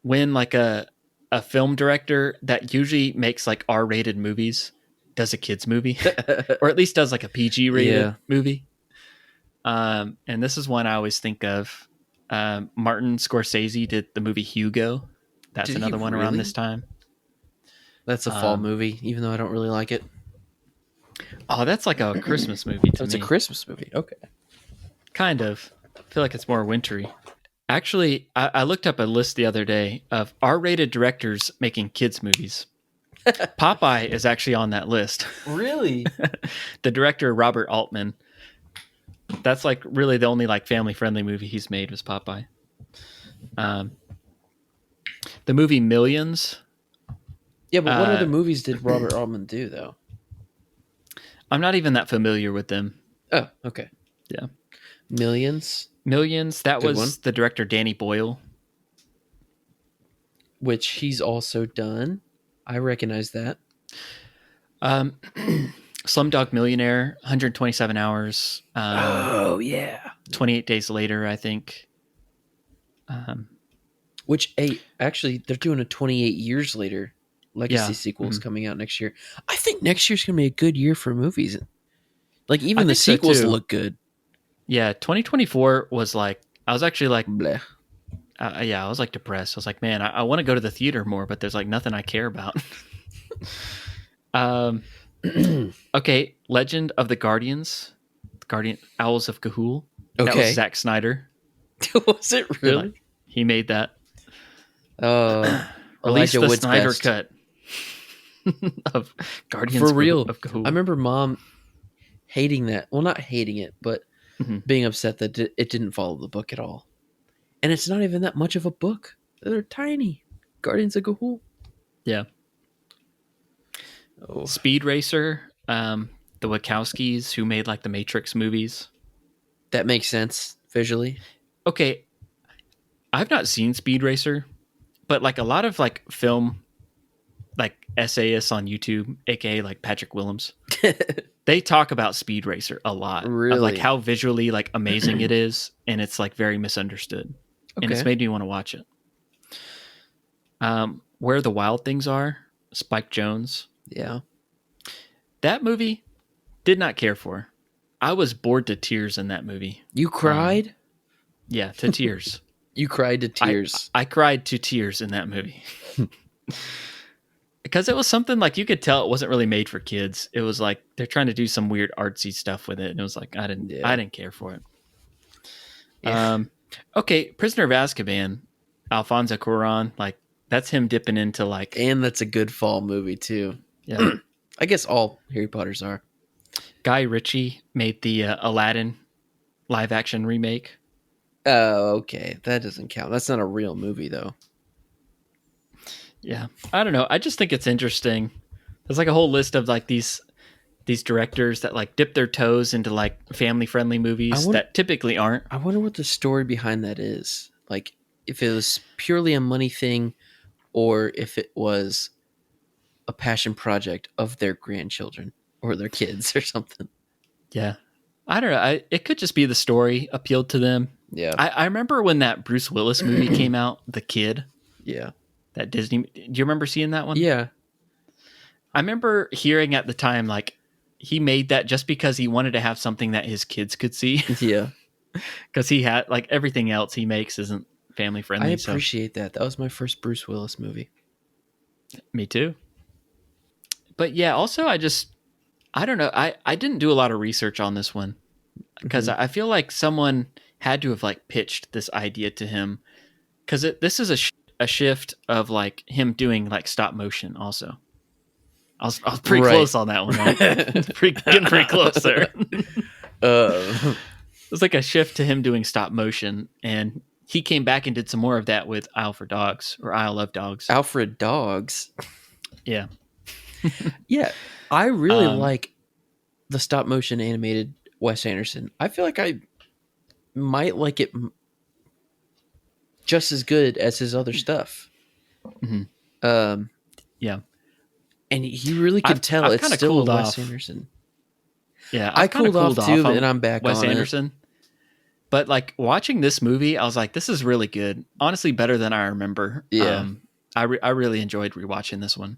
when like a film director that usually makes like R-rated movies does a kids movie, or at least does like a PG rated movie. And this is one I always think of. Martin Scorsese did the movie Hugo. That's another one around this time. That's a fall movie, even though I don't really like it. Oh, that's like a Christmas movie to me. It's a Christmas movie. Okay. Kind of. I feel like it's more wintry. Actually, I looked up a list the other day of R-rated directors making kids movies. Popeye is actually on that list. Really? The director, Robert Altman. That's like really the only like family-friendly movie he's made was Popeye. The movie Millions. Yeah, but what other movies did Robert Altman do, though? I'm not even that familiar with them. Oh, okay. Yeah. Millions, that Good was one. The director Danny Boyle. Which he's also done. I recognize that. Slumdog Millionaire, 127 Hours. Oh, yeah. 28 Days Later, I think. Actually, they're doing a 28 Years Later legacy sequel is coming out next year. I think next year's going to be a good year for movies. Like, even the sequels look good. Yeah, 2024 was like, I was actually like, bleh. I was like depressed. I was like, man, I want to go to the theater more, but there's like nothing I care about. Okay, Legend of the Guardians, Owls of Ga'Hoole. Okay. That was Zack Snyder. Was it really? He made that. Released the Wood's Snyder best. cut of Guardians For real. of Ga'Hoole. I remember Mom hating that. Well, not hating it, but being upset that it didn't follow the book at all. And it's not even that much of a book. They're tiny. Guardians of Ga'Hoole. Yeah. Oh. Speed Racer, the Wachowskis who made like the Matrix movies. That makes sense visually. Okay. I've not seen Speed Racer, but like a lot of like film like essayists on YouTube, aka like Patrick Willems, they talk about Speed Racer a lot. Really? Of like how visually like amazing it is, and it's like very misunderstood. Okay. And it's made me want to watch it. Where the Wild Things Are, Spike Jonze. Yeah. That movie, did not care for. I was bored to tears in that movie. You cried? Yeah, to tears. You cried to tears. I cried to tears in that movie. Because it was something like you could tell it wasn't really made for kids. It was like they're trying to do some weird artsy stuff with it, and it was like I didn't care for it. Yeah. Okay, Prisoner of Azkaban, Alfonso Cuarón, like that's him dipping into like, and that's a good fall movie too. Yeah, I guess all Harry Potters are. Guy Ritchie made the Aladdin live action remake. Oh, okay, that doesn't count. That's not a real movie though. Yeah, I don't know. I just think it's interesting. There's like a whole list of like these directors that like dip their toes into like family friendly movies that typically aren't. I wonder what the story behind that is. Like if it was purely a money thing or if it was a passion project of their grandchildren or their kids or something. Yeah. I don't know. It could just be the story appealed to them. Yeah. I remember when that Bruce Willis movie came out, The Kid. Yeah. That Disney. Do you remember seeing that one? Yeah. I remember hearing at the time, like, he made that just because he wanted to have something that his kids could see. Yeah. Because he had, like, everything else he makes isn't family friendly. I appreciate that. That was my first Bruce Willis movie. Me too. But yeah, also I don't know. I didn't do a lot of research on this one because I feel like someone had to have like pitched this idea to him because this is a shift of like him doing like stop motion also. I was pretty close on that one. Right? Getting pretty close there. It's like a shift to him doing stop motion, and he came back and did some more of that with Isle of Dogs. Alfred Dogs. Yeah. Yeah. I really like the stop motion animated Wes Anderson. I feel like I might like it just as good as his other stuff. Mm-hmm. Yeah. And he really can tell I've it's still a Wes Anderson. Yeah, I cooled off too, and I'm back Wes on Anderson. But like watching this movie, I was like, this is really good. Honestly, better than I remember. Yeah. I really enjoyed rewatching this one.